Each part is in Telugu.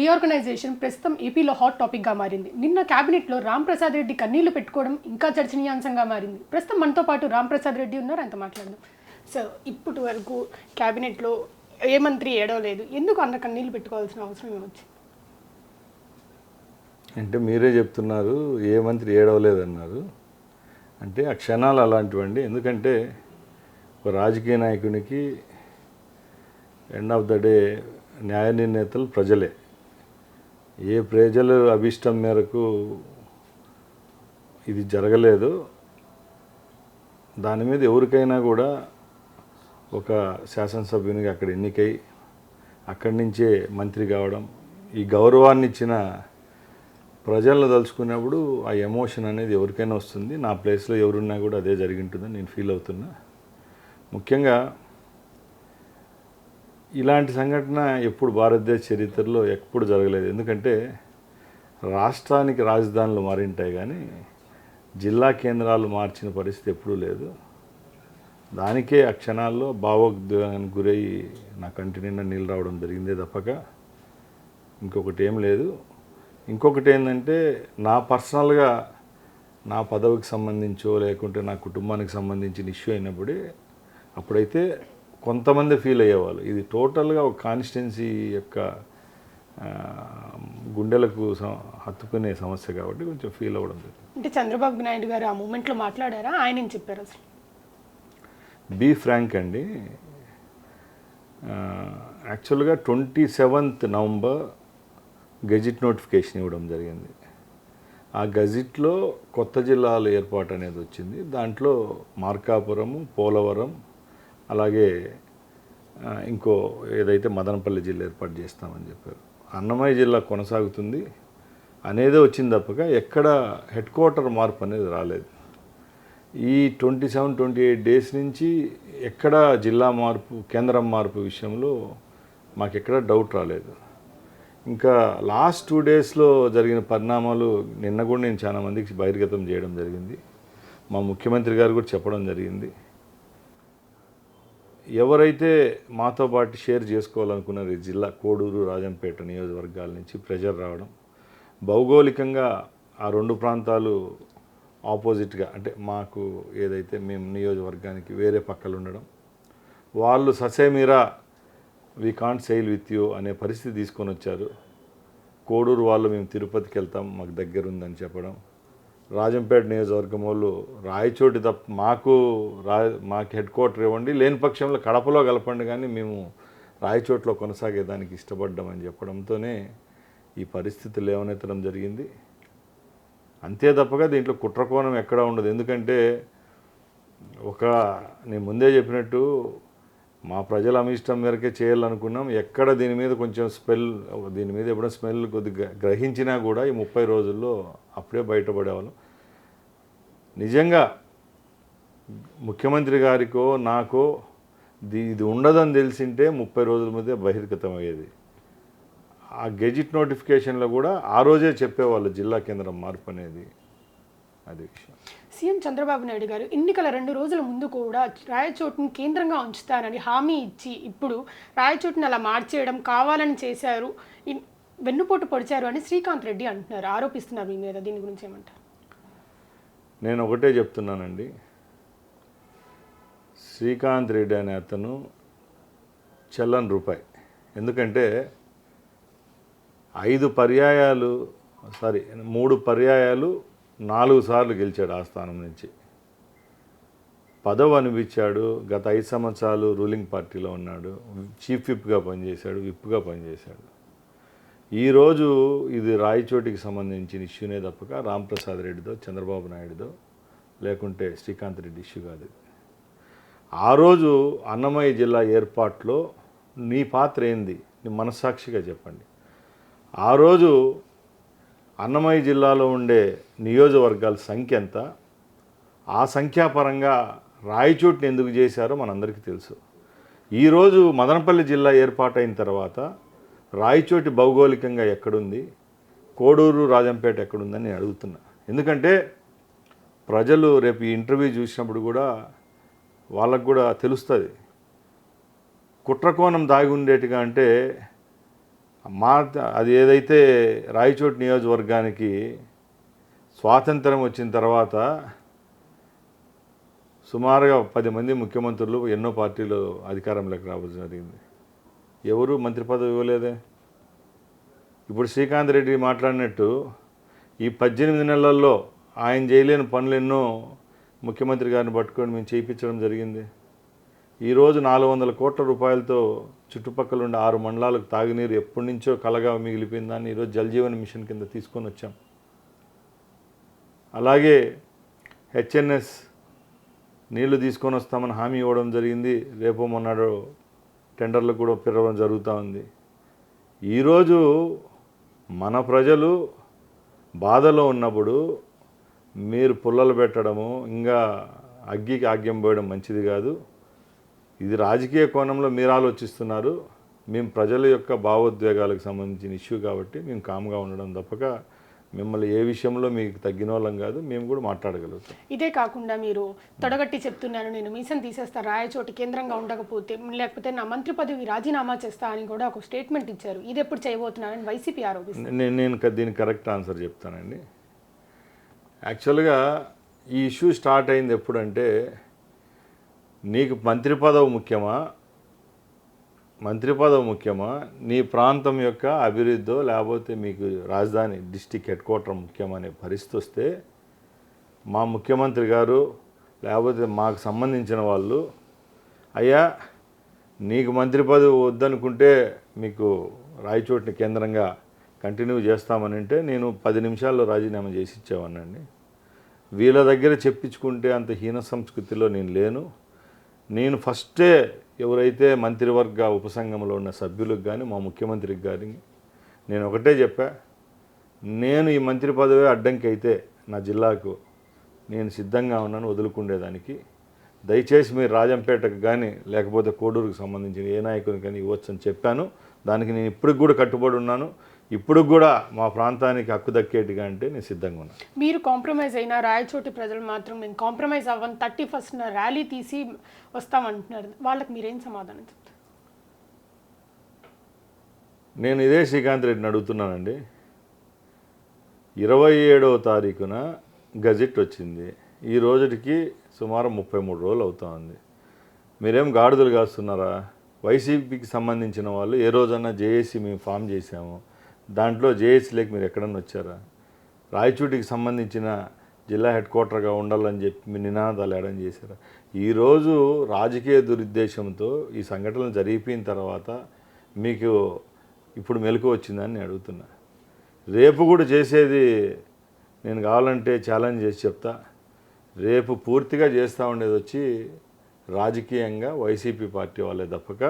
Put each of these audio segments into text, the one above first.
రీఆర్గనైజేషన్ ప్రస్తుతం ఏపీలో హాట్ టాపిక్గా మారింది. నిన్న క్యాబినెట్లో రాంప్రసాద్ రెడ్డి కన్నీళ్లు పెట్టుకోవడం ఇంకా చర్చనీయాంశంగా మారింది. ప్రస్తుతం మనతో పాటు రాంప్రసాద్ రెడ్డి ఉన్నారు, ఆయనతో మాట్లాడదాం. సార్, ఇప్పటి వరకు క్యాబినెట్లో ఏ మంత్రి ఏడవలేదు, ఎందుకు అంత కన్నీళ్లు పెట్టుకోవాల్సిన అవసరం ఏమొచ్చింది? అంటే మీరే చెప్తున్నారు ఏ మంత్రి ఏడవలేదన్నారు. అంటే ఆ క్షణాలు అలాంటివండి. ఎందుకంటే ఒక రాజకీయ నాయకునికి ఎండ్ ఆఫ్ ద డే న్యాయ నిర్ణేతలు ప్రజలే. ఏ ప్రజల అభిష్టం మేరకు ఇది జరగలేదు, దాని మీద ఎవరికైనా కూడా ఒక శాసనసభ్యునికి అక్కడ ఎన్నికై అక్కడి నుంచే మంత్రి కావడం, ఈ గౌరవాన్ని ఇచ్చిన ప్రజలను తలుచుకున్నప్పుడు ఆ ఎమోషన్ అనేది ఎవరికైనా వస్తుంది. నా ప్లేస్లో ఎవరున్నా కూడా అదే జరిగి ఉంటుందని నేను ఫీల్ అవుతున్నా. ముఖ్యంగా ఇలాంటి సంఘటన ఎప్పుడు భారతదేశ చరిత్రలో ఎప్పుడు జరగలేదు. ఎందుకంటే రాష్ట్రానికి రాజధానులు మారింటాయి కానీ జిల్లా కేంద్రాలు మార్చిన పరిస్థితి ఎప్పుడూ లేదు. దానికే ఆ క్షణాల్లో భావోద్వేగానికి గురయ్యి నా కంటి నిండా నీళ్ళు రావడం జరిగిందే తప్పక ఇంకొకటి ఏం లేదు. ఇంకొకటి ఏంటంటే నా పర్సనల్గా నా పదవికి సంబంధించో లేకుంటే నా కుటుంబానికి సంబంధించిన ఇష్యూ అయినప్పుడే అప్పుడైతే కొంతమంది ఫీల్ అయ్యేవాళ్ళు. ఇది టోటల్గా ఒక కాన్స్టిట్యున్సీ యొక్క గుండెలకు హత్తుకునే సమస్య కాబట్టి కొంచెం ఫీల్ అవ్వడం జరిగింది. అంటే చంద్రబాబు నాయుడు గారు ఆ మూమెంట్లో మాట్లాడారా, ఆయన ఏం చెప్పారు అసలు? బీ ఫ్రాంక్ అండి, యాక్చువల్గా 27th నవంబర్ గెజిట్ నోటిఫికేషన్ ఇవ్వడం జరిగింది. ఆ గెజిట్లో కొత్త జిల్లాల ఏర్పాటు అనేది వచ్చింది. దాంట్లో మార్కాపురము, పోలవరం, అలాగే ఇంకో ఏదైతే మదనపల్లి జిల్లా ఏర్పాటు చేస్తామని చెప్పారు. అన్నమయ్య జిల్లా కొనసాగుతుంది అనేదే వచ్చింది తప్పక ఎక్కడ హెడ్ క్వార్టర్ మార్పు అనేది రాలేదు. ఈ 27-28 డేస్ నుంచి ఎక్కడ జిల్లా మార్పు, కేంద్రం మార్పు విషయంలో మాకెక్కడ డౌట్ రాలేదు. ఇంకా లాస్ట్ 2 డేస్లో జరిగిన పరిణామాలు నిన్న కూడా నేను చాలా మందికి బహిర్గతం చేయడం జరిగింది. మా ముఖ్యమంత్రి గారు కూడా చెప్పడం జరిగింది. ఎవరైతే మాతో పాటు షేర్ చేసుకోవాలనుకున్నారు ఈ జిల్లా కోడూరు, రాజంపేట నియోజకవర్గాల నుంచి ప్రెజర్ రావడం, భౌగోళికంగా ఆ 2 ప్రాంతాలు ఆపోజిట్గా, అంటే మాకు ఏదైతే మేము నియోజకవర్గానికి వేరే పక్కలు ఉండడం, వాళ్ళు ససేమిరా we can't SAIL with you అనే పరిస్థితి తీసుకొని వచ్చారు. కోడూరు వాళ్ళు మేము తిరుపతికి వెళ్తాం, మాకు దగ్గర ఉందని చెప్పడం, రాజంపేట నియోజకవర్గం వాళ్ళు రాయచోటి తప్ప మాకు హెడ్ క్వార్టర్ ఇవ్వండి, లేని పక్షంలో కడపలో కలపండి, కానీ మేము రాయచోట్లో కొనసాగేదానికి ఇష్టపడ్డామని చెప్పడంతోనే ఈ పరిస్థితి లేవనెత్తడం జరిగింది. అంతే తప్పగా దీంట్లో కుట్రకోణం ఎక్కడా ఉండదు. ఎందుకంటే నేను ముందే చెప్పినట్టు మా ప్రజల అమిష్టం మేరకే చేయాలనుకున్నాం. ఎక్కడ దీని మీద కొంచెం దీని మీద ఎప్పుడో స్మెల్ కొద్దిగా గ్రహించినా కూడా ఈ 30 రోజుల్లో అప్పుడే బయటపడేవాళ్ళం. నిజంగా ముఖ్యమంత్రి గారికో నాకో ఇది ఉండదని తెలిసింటే 30 రోజుల మధ్య బహిర్గతం అయ్యేది. ఆ గెజిట్ నోటిఫికేషన్లో కూడా ఆ రోజే చెప్పేవాళ్ళు జిల్లా కేంద్రం మార్పు అనేది. అది విషయం. సీఎం చంద్రబాబు నాయుడు గారు ఎన్నికల 2 రోజుల ముందు కూడా రాయచోటుని కేంద్రంగా ఉంచుతారని హామీ ఇచ్చి ఇప్పుడు రాయచోటుని అలా మార్చేయడం కావాలని చేశారు, వెన్నుపోటు పొడిచారు అని శ్రీకాంత్ రెడ్డి అంటున్నారు, ఆరోపిస్తున్నారు మీ మీద. దీని గురించి ఏమంటారు? నేను ఒకటే చెప్తున్నానండి, శ్రీకాంత్ రెడ్డి అనే అతను చెల్లని రూపాయి. ఎందుకంటే 3 పర్యాయాలు 4 సార్లు గెలిచాడు ఆ స్థానం నుంచి. పదవి అనిపించాడు. గత 5 సంవత్సరాలు రూలింగ్ పార్టీలో ఉన్నాడు. చీఫ్ విప్గా పనిచేశాడు, విప్గా పనిచేశాడు. ఈరోజు ఇది రాయచోటికి సంబంధించిన ఇష్యూనే తప్పక రాంప్రసాద్ రెడ్డిదో, చంద్రబాబు నాయుడుదో, లేకుంటే శ్రీకాంత్ రెడ్డి ఇష్యూ కాదు. ఆ రోజు అన్నమయ్య జిల్లా ఏర్పాటులో నీ పాత్ర ఏంది, నీ మనస్సాక్షిగా చెప్పండి. ఆ రోజు అన్నమయ్య జిల్లాలో ఉండే నియోజకవర్గాల సంఖ్య ఎంత, ఆ సంఖ్యాపరంగా రాయచోటిని ఎందుకు చేశారో మనందరికీ తెలుసు. ఈరోజు మదనపల్లి జిల్లా ఏర్పాటైన తర్వాత రాయచోటి భౌగోళికంగా ఎక్కడుంది, కోడూరు, రాజంపేట ఎక్కడుందని నేను అడుగుతున్నా. ఎందుకంటే ప్రజలు రేపు ఈ ఇంటర్వ్యూ చూసినప్పుడు కూడా వాళ్ళకు కూడా తెలుస్తుంది కుట్రకోణం దాగి ఉండేట్టుగా. అంటే మా అది ఏదైతే రాయచోటి నియోజకవర్గానికి స్వాతంత్రం వచ్చిన తర్వాత సుమారుగా 10 మంది ముఖ్యమంత్రులు ఎన్నో పార్టీలు అధికారంలోకి రావడం జరిగింది. ఎవరు మంత్రి పదవి ఇవ్వలేదే. ఇప్పుడు శ్రీకాంత్ రెడ్డి మాట్లాడినట్టు ఈ 18 నెలల్లో ఆయన చేయలేని పనులు ఎన్నో ముఖ్యమంత్రి గారిని పట్టుకొని మేము చేయించడం జరిగింది. ఈరోజు 400 కోట్ల రూపాయలతో చుట్టుపక్కల ఉండే 6 మండలాలకు తాగునీరు ఎప్పటి నుంచో కలగా మిగిలిపోయిన దాన్ని ఈరోజు జల్ జీవన్ మిషన్ కింద తీసుకొని వచ్చాం. అలాగే హెచ్ఎన్ఎస్ నీళ్లు తీసుకొని వస్తామని హామీ ఇవ్వడం జరిగింది. రేపు మొన్నడు టెండర్లు కూడా పిలవడం జరుగుతూ ఉంది. ఈరోజు మన ప్రజలు బాధలో ఉన్నప్పుడు మీరు పుల్లలు పెట్టడము, ఇంకా అగ్గికి ఆగ్యం పోయడం మంచిది కాదు. ఇది రాజకీయ కోణంలో మీరు ఆలోచిస్తున్నారు. మేము ప్రజల యొక్క భావోద్వేగాలకు సంబంధించిన ఇష్యూ కాబట్టి మేము కామ్గా ఉండడం తప్పక మిమ్మల్ని ఏ విషయంలో మీకు తగ్గిన వాళ్ళం కాదు. మేము కూడా మాట్లాడగలుగుతాం. ఇదే కాకుండా మీరు తొడగట్టి చెప్తున్నాను, నేను మీసం తీసేస్తా రాయచోటి కేంద్రంగా ఉండకపోతే, లేకపోతే నా మంత్రి పదవి రాజీనామా చేస్తా అని కూడా ఒక స్టేట్మెంట్ ఇచ్చారు. ఇది ఎప్పుడు చేయబోతున్నారని వైసీపీ ఆరోపిస్తుంది. నేను దీనికి కరెక్ట్ ఆన్సర్ చెప్తానండి. యాక్చువల్గా ఈ ఇష్యూ స్టార్ట్ అయింది ఎప్పుడంటే, నీకు మంత్రి పదవి ముఖ్యమా, నీ ప్రాంతం యొక్క అభివృద్ధో లేకపోతే మీకు రాజధాని డిస్టిక్ హెడ్ క్వార్టర్ ముఖ్యమనే పరిస్థితి వస్తే మా ముఖ్యమంత్రి గారు లేకపోతే మాకు సంబంధించిన వాళ్ళు, అయ్యా నీకు మంత్రి పదవి వద్దనుకుంటే మీకు రాయచోటిని కేంద్రంగా కంటిన్యూ చేస్తామని అంటే నేను 10 నిమిషాల్లో రాజీనామా చేసి ఇచ్చేవాడినండి. వీళ్ళ దగ్గర చెప్పించుకుంటే అంత హీన సంస్కృతిలో నేను లేను. నేను ఫస్టే ఎవరైతే మంత్రివర్గ ఉపసంఘంలో ఉన్న సభ్యులకు కానీ మా ముఖ్యమంత్రికి కానీ నేను ఒకటే చెప్పా, నేను ఈ మంత్రి పదవి అడ్డంకి అయితే నా జిల్లాకు నేను సిద్ధంగా ఉన్నాను వదులుకుండేదానికి. దయచేసి మీరు రాజంపేటకు కానీ లేకపోతే కోడూరుకు సంబంధించిన ఏ నాయకుని కానీ ఇవ్వచ్చు అని చెప్పాను. దానికి నేను ఇప్పటికి కూడా కట్టుబడి ఉన్నాను. ఇప్పుడు కూడా మా ప్రాంతానికి హక్కు దక్కేట్టుగా అంటే నేను సిద్ధంగా ఉన్నాను. మీరు కాంప్రమైజ్ అయినా రాయచోటి ప్రజలు మాత్రం నేను కాంప్రమైజ్ అవ్వను, 31st ర్యాలీ తీసి వస్తామంటున్నారు. వాళ్ళకి మీరేం సమాధానం చెప్తారు? నేను ఇదే శ్రీకాంత్ రెడ్డిని అడుగుతున్నానండి. 27వ తారీఖున గజెట్ వచ్చింది. ఈ రోజుకి సుమారు 33 రోజులు అవుతా ఉంది. మీరేం గాడిదలు కాస్తున్నారా? వైసీపీకి సంబంధించిన వాళ్ళు ఏ రోజన్నా జేఏసీ మేము ఫామ్ చేశాము, దాంట్లో జేఏసీలోకి మీరు ఎక్కడన్నా వచ్చారా? రాయచోటికి సంబంధించిన జిల్లా హెడ్ క్వార్టర్గా ఉండాలని చెప్పి మీ నినాదాలు ఏడం చేశారా? ఈరోజు రాజకీయ దురుద్దేశంతో ఈ సంఘటనలు జరిగిపోయిన తర్వాత మీకు ఇప్పుడు మెలకు వచ్చిందని నేను అడుగుతున్నా. రేపు కూడా చేసేది నేను కావాలంటే ఛాలెంజ్ చేసి చెప్తా. రేపు పూర్తిగా చేస్తూ ఉండేది వచ్చి రాజకీయంగా వైసీపీ పార్టీ వాళ్ళే తప్పక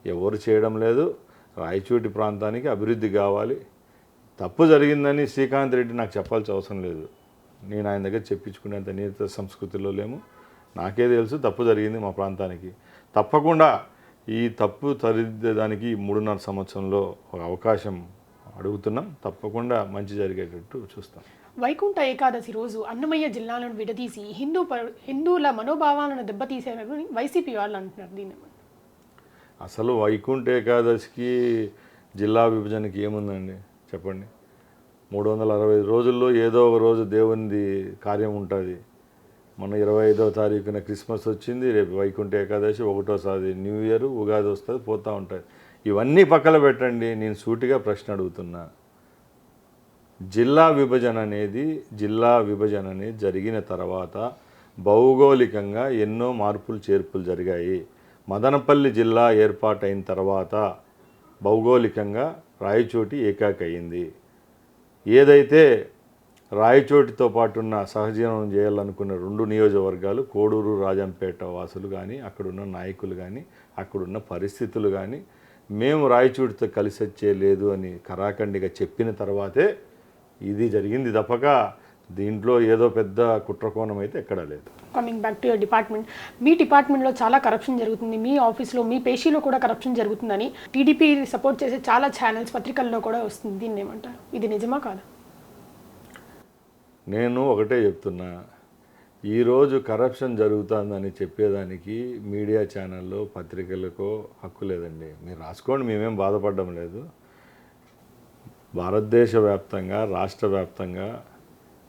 ఎవరు చేయడం లేదు. రాయచోటి ప్రాంతానికి అభివృద్ధి కావాలి. తప్పు జరిగిందని శ్రీకాంత్ రెడ్డి నాకు చెప్పాల్సిన అవసరం లేదు. నేను ఆయన దగ్గర చెప్పించుకునేంత నీత సంస్కృతిలో లేము. నాకే తెలుసు తప్పు జరిగింది మా ప్రాంతానికి. తప్పకుండా ఈ తప్పు సరిదిద్దడానికి 3.5 సంవత్సరంలో ఒక అవకాశం అడుగుతున్నాం. తప్పకుండా మంచి జరిగేటట్టు చూస్తాం. వైకుంఠ ఏకాదశి రోజు అన్నమయ్య జిల్లాలను విడదీసి హిందువుల మనోభావాలను దెబ్బతీసారని వైసీపీ వాళ్ళు అంటున్నారు. దీన్ని అసలు వైకుంఠ ఏకాదశికి జిల్లా విభజనకి ఏముందండి చెప్పండి? 365 రోజుల్లో ఏదో ఒక రోజు దేవునిది కార్యం ఉంటుంది. మన 25వ తారీఖున క్రిస్మస్ వచ్చింది, రేపు వైకుంఠ ఏకాదశి, 1వ న్యూ ఇయర్, ఉగాది వస్తుంది, పోతూ ఉంటుంది. ఇవన్నీ పక్కన పెట్టండి. నేను సూటిగా ప్రశ్న అడుగుతున్నా. జిల్లా విభజన అనేది జరిగిన తర్వాత భౌగోళికంగా ఎన్నో మార్పులు చేర్పులు జరిగాయి. మదనపల్లి జిల్లా ఏర్పాటైన తర్వాత భౌగోళికంగా రాయచోటి ఏకాకయింది. ఏదైతే రాయచోటితో పాటు ఉన్న సహజీవనం చేయాలనుకున్న 2 నియోజకవర్గాలు కోడూరు రాజంపేట వాసులు కానీ, అక్కడున్న నాయకులు కానీ, అక్కడున్న పరిస్థితులు కానీ మేము రాయచోటితో కలిసి వచ్చేలేదు అని కరాఖండిగా చెప్పిన తర్వాతే ఇది జరిగింది తప్పక దీంట్లో ఏదో పెద్ద కుట్రకోణం అయితే ఎక్కడా లేదు. Coming back to your department, మీ డిపార్ట్మెంట్లో చాలా కరప్షన్ జరుగుతుంది. మీ ఆఫీస్లో మీ పేషీలో కూడా కరప్షన్ జరుగుతుందని టీడీపీ సపోర్ట్ చేసే చాలా ఛానల్స్ పత్రికల్లో కూడా వస్తుంది. దీన్ని ఏమంటారు? ఇది నిజమా కాదా? నేను ఒకటే చెప్తున్నా, ఈరోజు కరప్షన్ జరుగుతుందని చెప్పేదానికి మీడియా ఛానల్లో పత్రికలకో హక్కు లేదండి. మీరు రాసుకోండి, మేమేం బాధపడడం లేదు. భారతదేశ వ్యాప్తంగా రాష్ట్ర వ్యాప్తంగా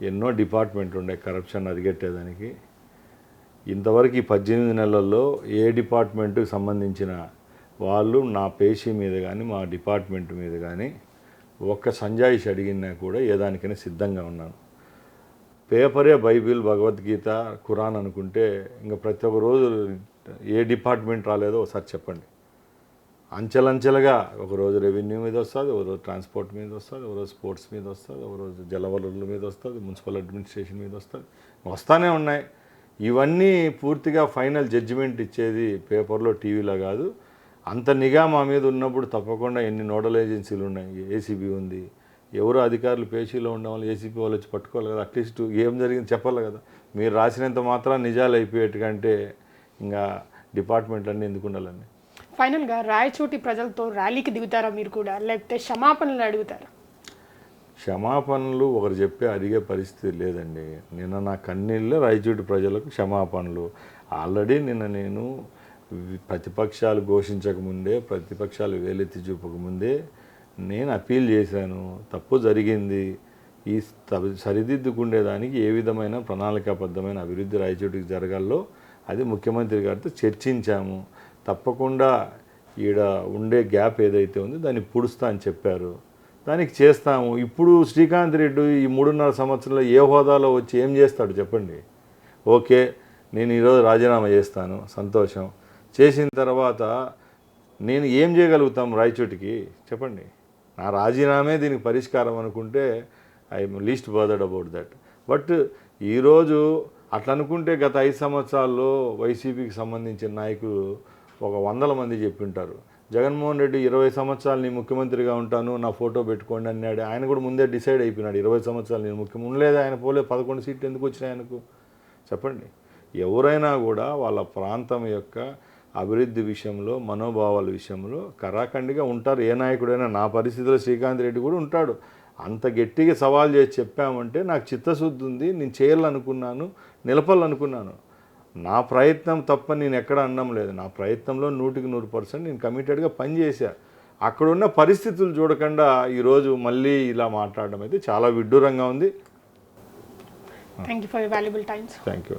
ఎన్నో డిపార్ట్మెంట్లు ఉండే కరప్షన్ అరిగట్టేదానికి. ఇంతవరకు ఈ 18 నెలల్లో ఏ డిపార్ట్మెంట్కి సంబంధించిన వాళ్ళు నా పేషీ మీద కానీ మా డిపార్ట్మెంట్ మీద కానీ ఒక్క సంజాయిషి అడిగినా కూడా ఏ దానికైనా సిద్ధంగా ఉన్నాను. పేపరే బైబిల్, భగవద్గీత, ఖురాన్ అనుకుంటే ఇంకా ప్రతి ఒక్క రోజు ఏ డిపార్ట్మెంట్ రాలేదో ఒకసారి చెప్పండి. అంచెలంచెలుగా ఒకరోజు రెవెన్యూ మీద వస్తుంది, ఒకరోజు ట్రాన్స్పోర్ట్ మీద వస్తుంది, ఒకరోజు స్పోర్ట్స్ మీద వస్తుంది, ఒకరోజు జలవనరుల మీద వస్తుంది, మున్సిపల్ అడ్మినిస్ట్రేషన్ మీద వస్తుంది, వస్తూనే ఉన్నాయి. ఇవన్నీ పూర్తిగా ఫైనల్ జడ్జిమెంట్ ఇచ్చేది పేపర్లో, టీవీలో కాదు. అంత నిఘా మా మీద ఉన్నప్పుడు తప్పకుండా ఎన్ని నోడల్ ఏజెన్సీలు ఉన్నాయి, ఏసీబీ ఉంది, ఎవరు అధికారులు పేషీలో ఉన్న వాళ్ళు ఏసీపీ వాళ్ళు వచ్చి పట్టుకోవాలి కదా, అట్లీస్ట్ ఏం జరిగింది చెప్పాలి కదా. మీరు రాసినంత మాత్రం నిజాలు అయిపోయేట్టుకంటే ఇంకా డిపార్ట్మెంట్లన్నీ ఎందుకు ఉండాలండి. ఫైనల్గా రాయచోటి ప్రజలతో ర్యాలీకి దిగుతారా మీరు కూడా, లేకపోతే క్షమాపణలు అడుగుతారా? క్షమాపణలు ఒకరు చెప్పే అడిగే పరిస్థితి లేదండి. నిన్న నా కన్నీళ్ళే రాయచోటి ప్రజలకు క్షమాపణలు. ఆల్రెడీ నిన్న నేను ప్రతిపక్షాలు ఘోషించకముందే, ప్రతిపక్షాలు వేలెత్తి చూపకముందే నేను అప్పీల్ చేశాను. తప్పు జరిగింది, ఈ సరిదిద్దుకుండేదానికి ఏ విధమైన ప్రణాళికాబద్ధమైన అభివృద్ధి రాయచోటికి జరగాలో అది ముఖ్యమంత్రి గారితో చర్చించాము. తప్పకుండా ఈడ ఉండే గ్యాప్ ఏదైతే ఉందో దాన్ని పుడుస్తా అని చెప్పారు, దానికి చేస్తాము. ఇప్పుడు శ్రీకాంత్ రెడ్డి ఈ 3.5 సంవత్సరంలో ఏ హోదాలో వచ్చి ఏం చేస్తాడు చెప్పండి. ఓకే, నేను ఈరోజు రాజీనామా చేస్తాను, సంతోషం. చేసిన తర్వాత నేను ఏం చేయగలుగుతాం రాయచోటికి చెప్పండి. నా రాజీనామే దీనికి పరిష్కారం అనుకుంటే I'm least bothered about that. But ఈరోజు అట్లా అనుకుంటే గత 5 సంవత్సరాల్లో వైసీపీకి సంబంధించిన నాయకులు ఒక 100 మంది చెప్పింటారు. జగన్మోహన్ రెడ్డి 20 సంవత్సరాలు నేను ముఖ్యమంత్రిగా ఉంటాను, నా ఫోటో పెట్టుకోండి అన్నాడు. ఆయన కూడా ముందే డిసైడ్ అయిపోయినాడు 20 సంవత్సరాలు నేను ముఖ్యమంత్రి ఉండలేదు. ఆయన పోలే 11 సీట్లు ఎందుకు వచ్చినాయి ఆయనకు చెప్పండి. ఎవరైనా కూడా వాళ్ళ ప్రాంతం యొక్క అభివృద్ధి విషయంలో, మనోభావాల విషయంలో కరాఖండిగా ఉంటారు. ఏ నాయకుడైనా. నా పరిస్థితిలో శ్రీకాంత్ రెడ్డి కూడా ఉంటాడు. అంత గట్టిగా సవాల్ చేసి చెప్పామంటే నాకు చిత్తశుద్ధి ఉంది, నేను చేయాలనుకున్నాను, నిలపాలనుకున్నాను. నా ప్రయత్నం తప్ప నేను ఎక్కడ అనడం లేదు. నా ప్రయత్నంలో 100% నేను కమిటెడ్గా పనిచేశా. అక్కడున్న పరిస్థితులు చూడకుండా ఈరోజు మళ్ళీ ఇలా మాట్లాడడం అయితే చాలా విడ్డూరంగా ఉంది. Thank you for your valuable times. Thank you.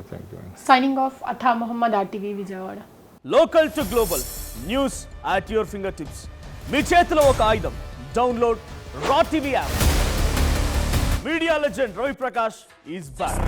Signing off Atha Mohammed, RTV Vijayawada. Local to global news at your fingertips. మీ చేతిలో ఒక ఆయుధం. Download Raw TV app. Media legend Ravi Prakash is back.